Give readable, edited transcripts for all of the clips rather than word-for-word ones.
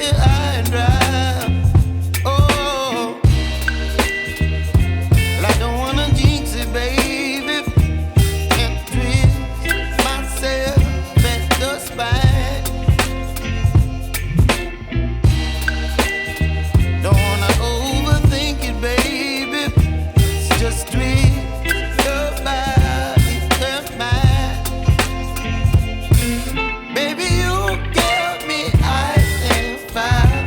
here high and dry. Oh, well, I don't wanna jinx it, baby, and twist myself at the spine. Don't wanna overthink it, baby. It's just twist your body and mine. Baby, you give me ice and fire.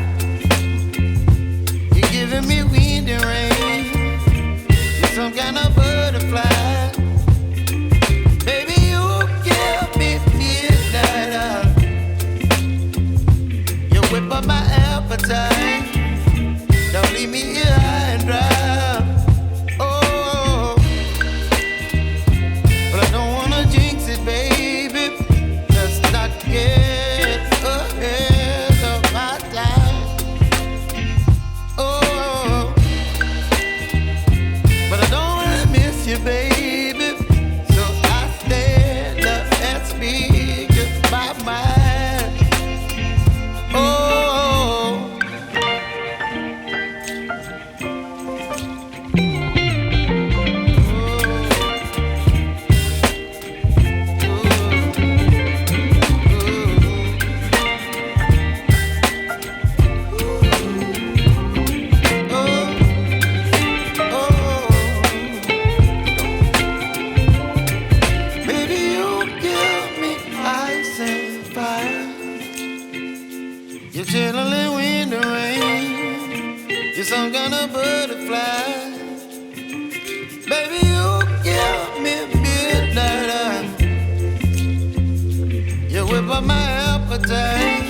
You're giving me wind and rain. You're some kind of butterfly. Baby, you give me midnight. You whip up my appetite. Don't leave me here high and dry. Oh, but I don't wanna jinx it, baby. Let's not get ahead of my time. Oh, but I don't wanna miss you, baby. So I stand up and speak my mind. Oh. Baby, you give me ice and fire. You're chilling wind and rain. You're some kind of butterfly. Baby, you give me midnight. You whip up my appetite.